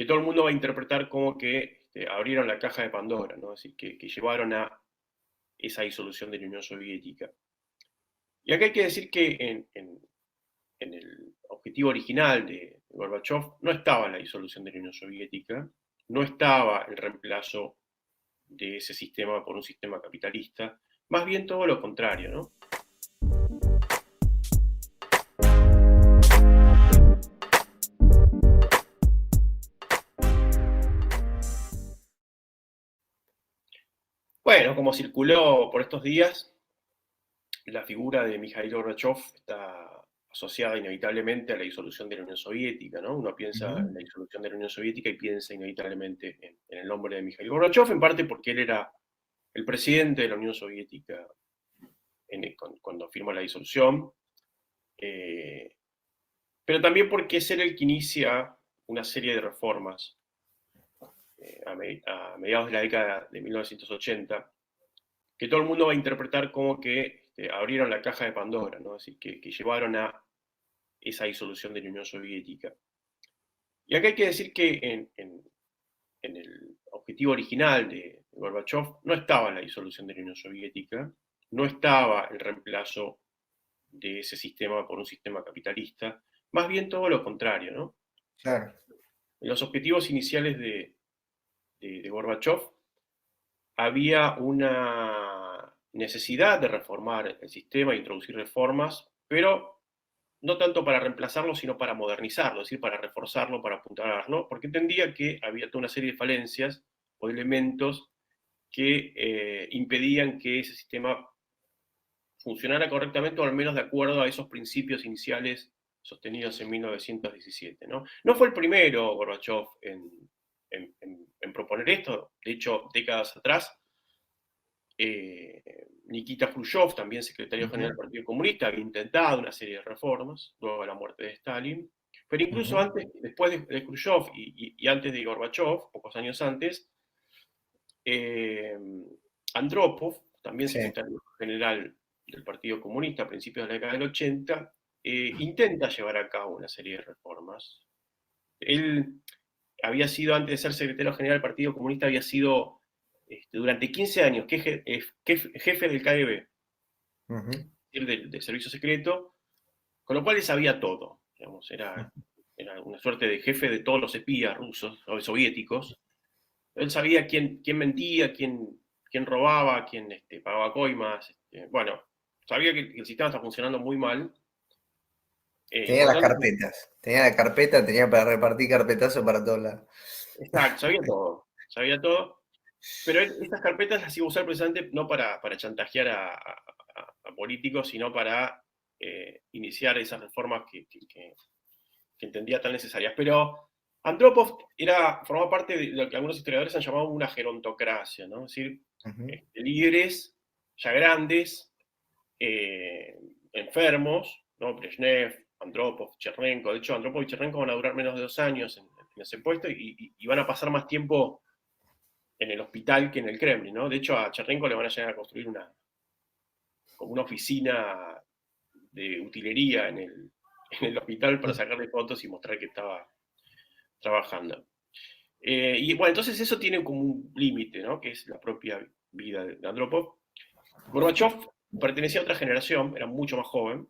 que todo el mundo va a interpretar como que abrieron la caja de Pandora, ¿no? Así que llevaron a esa disolución de la Unión Soviética. Y acá hay que decir que en el objetivo original de Gorbachev no estaba la disolución de la Unión Soviética, no estaba el reemplazo de ese sistema por un sistema capitalista, más bien todo lo contrario, ¿no? Bueno, como circuló por estos días, la figura de Mikhail Gorbachev está asociada inevitablemente a la disolución de la Unión Soviética, ¿no? Uno piensa en la Ujú. disolución de la Unión Soviética y piensa inevitablemente en el nombre de Mikhail Gorbachev, en parte porque él era el presidente de la Unión Soviética cuando firmó la disolución, eh, pero también porque es él el que inicia una serie de reformas a mediados de la década de 1980, que todo el mundo va a interpretar como que abrieron la caja de Pandora, ¿no? Así que llevaron a esa disolución de la Unión Soviética. Y acá hay que decir que en el objetivo original de Gorbachev no estaba la disolución de la Unión Soviética, no estaba el reemplazo de ese sistema por un sistema capitalista, más bien todo lo contrario, ¿no? Claro. En los objetivos iniciales de Gorbachev había una necesidad de reformar el sistema e introducir reformas, pero no tanto para reemplazarlo, sino para modernizarlo, es decir, para reforzarlo, para apuntalarlo, porque entendía que había toda una serie de falencias o de elementos que impedían que ese sistema funcionara correctamente o al menos de acuerdo a esos principios iniciales sostenidos en 1917. ¿No? No fue el primero Gorbachev en proponer esto, de hecho, décadas atrás, Nikita Khrushchev, también secretario general Ujú, del Partido Comunista, había intentado una serie de reformas luego de la muerte de Stalin, pero incluso ujú, antes, después de Khrushchev y antes de Gorbachev, pocos años antes, eh, Andropov, también sí. secretario general del Partido Comunista a principios de la década del 80, intenta llevar a cabo una serie de reformas. Él había sido, antes de ser secretario general del Partido Comunista, había sido durante 15 años jefe del KGB, Ujú, del servicio secreto, con lo cual él sabía todo. Digamos, ujú. era una suerte de jefe de todos los espías rusos o soviéticos. Él sabía quién mentía, quién robaba, quién pagaba coimas. Bueno, sabía que el sistema está funcionando muy mal. Y Tenía por lo las tanto, carpetas. Tenía la carpeta, tenía para repartir carpetazos para todos lados. exacto, sabía todo. Sabía todo. Pero estas carpetas las iba a usar precisamente no para chantajear a políticos, sino para iniciar esas reformas que entendía tan necesarias. Pero Andropov formaba parte de lo que algunos historiadores han llamado una gerontocracia, ¿no? Es decir, Ujú, líderes ya grandes, eh, enfermos, ¿no? Brezhnev, Andropov, Chernenko. De hecho, Andropov y Chernenko van a durar menos de 2 años en ese puesto y van a pasar más tiempo en el hospital que en el Kremlin, ¿no? De hecho, a Chernenko le van a llegar a construir como una oficina de utilería en el hospital para sacarle fotos y mostrar que estaba trabajando. Y bueno, entonces eso tiene como un límite, ¿no? Que es la propia vida de Andropov. Gorbachev pertenecía a otra generación, era mucho más joven.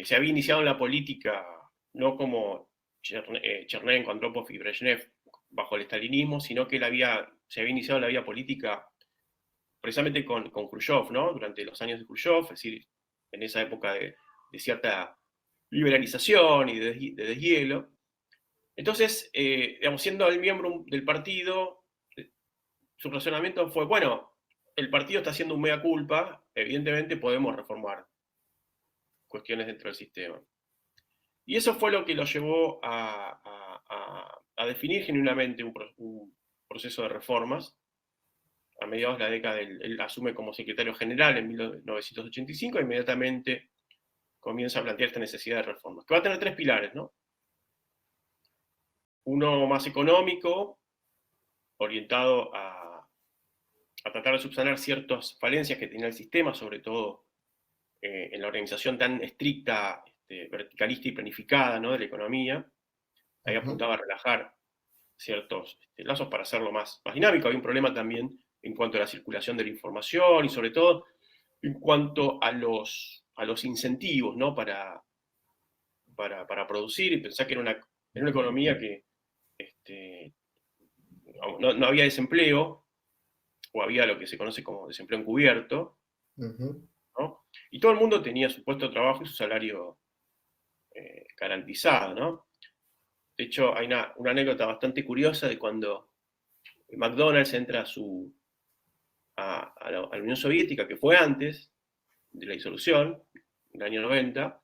Se había iniciado en la política no como Chernenko, Andropov y Brezhnev bajo el estalinismo, sino que se había iniciado en la vida política precisamente con Khrushchev, ¿no? Durante los años de Khrushchev, es decir, en esa época de cierta liberalización y de deshielo. Entonces, digamos, siendo el miembro del partido, su razonamiento fue, bueno, el partido está haciendo un mea culpa, evidentemente podemos reformar cuestiones dentro del sistema. Y eso fue lo que lo llevó a definir genuinamente un proceso de reformas. A mediados de la década, él asume como secretario general en 1985 e inmediatamente comienza a plantear esta necesidad de reformas, que va a tener tres pilares, ¿no? Uno más económico, orientado a tratar de subsanar ciertas falencias que tenía el sistema, sobre todo en la organización tan estricta, verticalista y planificada, ¿no? De la economía. ahí apuntaba a relajar ciertos lazos para hacerlo más dinámico. Había un problema también en cuanto a la circulación de la información y sobre todo en cuanto a los incentivos, ¿no? Para producir, y pensar que era una economía que no había desempleo, o había lo que se conoce como desempleo encubierto, ¿no? Y todo el mundo tenía su puesto de trabajo y su salario garantizado, ¿no? De hecho, hay una anécdota bastante curiosa de cuando McDonald's entra a la Unión Soviética, que fue antes de la disolución, en el año 90,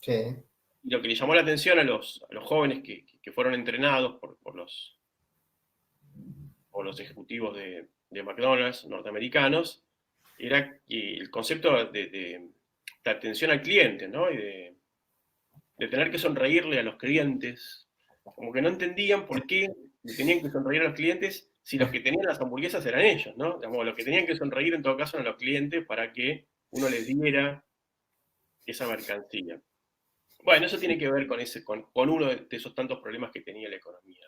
Sí. y lo que le llamó la atención a los jóvenes que fueron entrenados por los ejecutivos de McDonald's norteamericanos, era que el concepto de atención al cliente, ¿no? Y de tener que sonreírle a los clientes, como que no entendían por qué le tenían que sonreír a los clientes si los que tenían las hamburguesas eran ellos, ¿no? Digamos, los que tenían que sonreír en todo caso eran los clientes para que uno les diera esa mercancía. Bueno, eso tiene que ver con uno de esos tantos problemas que tenía la economía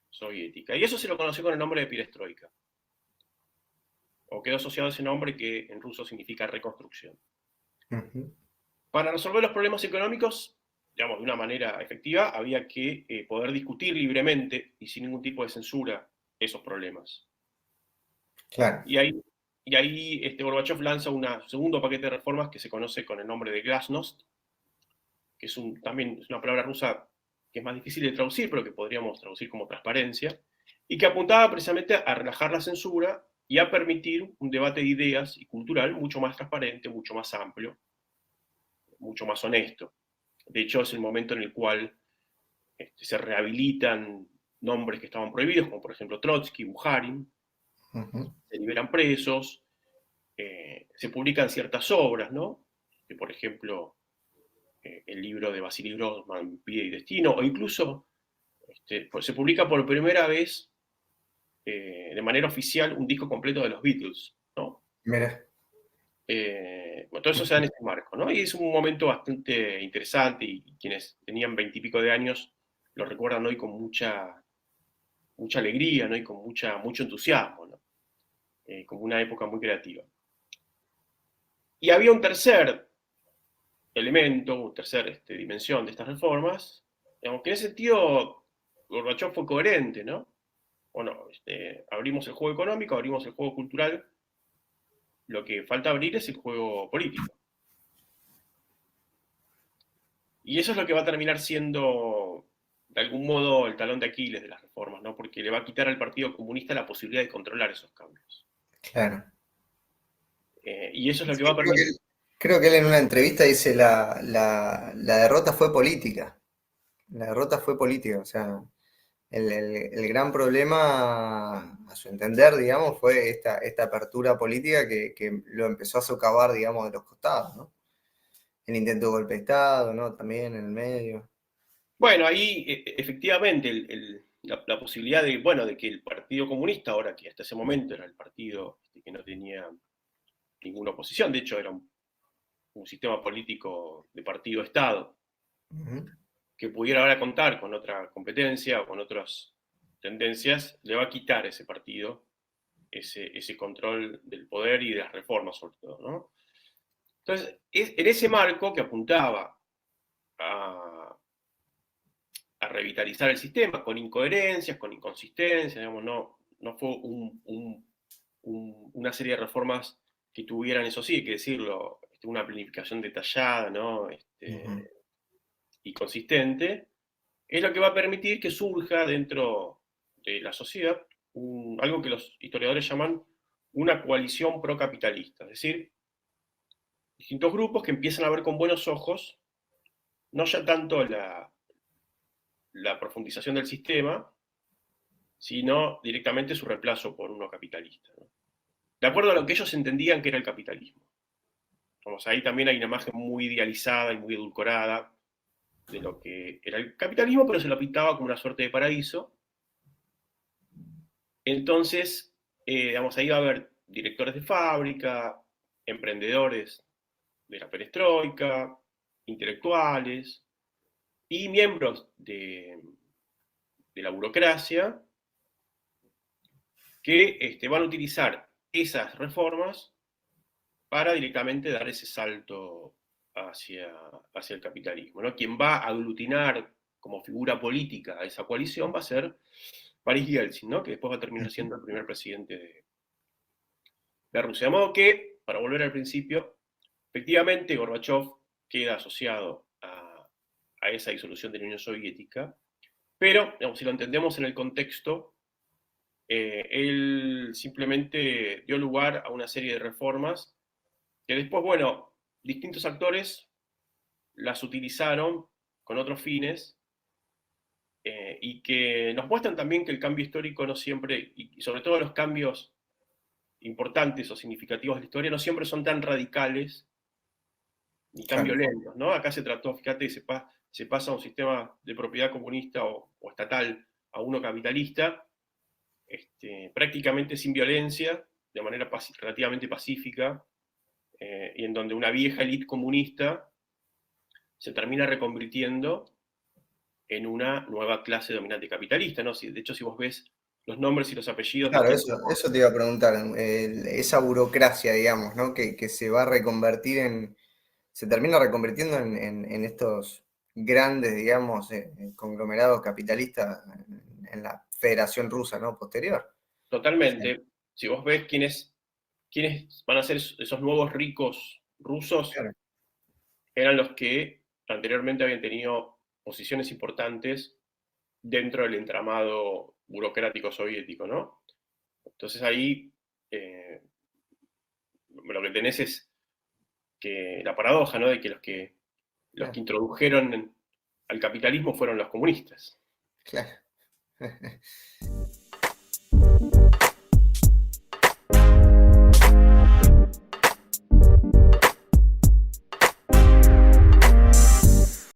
soviética. Y eso se lo conoció con el nombre de perestroika, o quedó asociado a ese nombre que en ruso significa reconstrucción. Para resolver los problemas económicos, digamos, de una manera efectiva, había que poder discutir libremente y sin ningún tipo de censura esos problemas. Claro. Y ahí Gorbachev lanza un segundo paquete de reformas que se conoce con el nombre de Glasnost, que también es una palabra rusa que es más difícil de traducir, pero que podríamos traducir como transparencia, y que apuntaba precisamente a relajar la censura y a permitir un debate de ideas y cultural mucho más transparente, mucho más amplio, mucho más honesto. De hecho, es el momento en el cual se rehabilitan nombres que estaban prohibidos, como por ejemplo Trotsky, Bukharin, se liberan presos, se publican ciertas obras, ¿no? Que por ejemplo el libro de Vasily Grossman, Vida y Destino, o incluso se publica por primera vez de manera oficial un disco completo de los Beatles, ¿no? Mira. Bueno, todo eso se da en este marco, ¿no? Y es un momento bastante interesante y quienes tenían 20 y pico de años lo recuerdan hoy con mucha alegría, ¿no? Y con mucho entusiasmo, ¿no? Como una época muy creativa. Y había un tercer elemento, una tercera dimensión de estas reformas, digamos, que en ese sentido Gorbachev fue coherente, ¿no? Bueno, abrimos el juego económico, abrimos el juego cultural, lo que falta abrir es el juego político. Y eso es lo que va a terminar siendo, de algún modo, el talón de Aquiles de las reformas, ¿no? Porque le va a quitar al Partido Comunista la posibilidad de controlar esos cambios. Claro. Y eso es lo que Sí, va a permitir. creo que él en una entrevista dice la derrota fue política. La derrota fue política. O sea, el gran problema, a su entender, digamos, fue esta apertura política que lo empezó a socavar, digamos, de los costados, ¿no? El intento de golpe de Estado, ¿no? También en el medio. Bueno, ahí efectivamente la posibilidad de que el Partido Comunista, ahora que hasta ese momento era el partido que no tenía ninguna oposición, de hecho era un sistema político de partido-estado, que pudiera ahora contar con otra competencia o con otras tendencias, le va a quitar a ese partido ese control del poder y de las reformas, sobre todo, ¿no? Entonces, es en ese marco que apuntaba a revitalizar el sistema, con incoherencias, con inconsistencias, digamos, no fue una serie de reformas que tuvieran, eso sí, hay que decirlo, una planificación detallada, ¿no? Y consistente, es lo que va a permitir que surja dentro de la sociedad algo que los historiadores llaman una coalición procapitalista, es decir, distintos grupos que empiezan a ver con buenos ojos no ya tanto la profundización del sistema, sino directamente su reemplazo por uno capitalista, ¿no? De acuerdo a lo que ellos entendían que era el capitalismo. Vamos, ahí también hay una imagen muy idealizada y muy edulcorada de lo que era el capitalismo, pero se lo pintaba como una suerte de paraíso. Entonces, digamos, ahí va a haber directores de fábrica, emprendedores de la perestroika, intelectuales y miembros la burocracia, que van a utilizar esas reformas para directamente dar ese salto hacia el capitalismo, ¿no? Quien va a aglutinar como figura política a esa coalición va a ser Boris Yeltsin, ¿no? Que después va a terminar siendo el primer presidente de Rusia. De modo que, para volver al principio, efectivamente Gorbachev queda asociado a esa disolución de la Unión Soviética, pero, digamos, si lo entendemos en el contexto, él simplemente dio lugar a una serie de reformas que después, bueno, distintos actores las utilizaron con otros fines, y que nos muestran también que el cambio histórico no siempre, y sobre todo los cambios importantes o significativos de la historia, no siempre son tan radicales ni tan Claro. violentos, ¿no? Acá se trató, fíjate, se pasa a un sistema de propiedad comunista o estatal a uno capitalista, prácticamente sin violencia, de manera relativamente pacífica, y en donde una vieja élite comunista se termina reconvirtiendo en una nueva clase dominante capitalista, ¿no? De hecho, si vos ves los nombres y los apellidos de Claro, quienes... eso te iba a preguntar, esa burocracia, digamos, ¿no? Que se va a reconvertir se termina reconvirtiendo en estos grandes, digamos, conglomerados capitalistas en la Federación Rusa, ¿no? Posterior. Sí, Totalmente, si vos ves quiénes van a ser esos nuevos ricos rusos, claro, eran los que anteriormente habían tenido posiciones importantes dentro del entramado burocrático soviético, ¿no? Entonces ahí lo que tenés es que la paradoja, ¿no? De que los que claro, introdujeron al capitalismo fueron los comunistas. claro.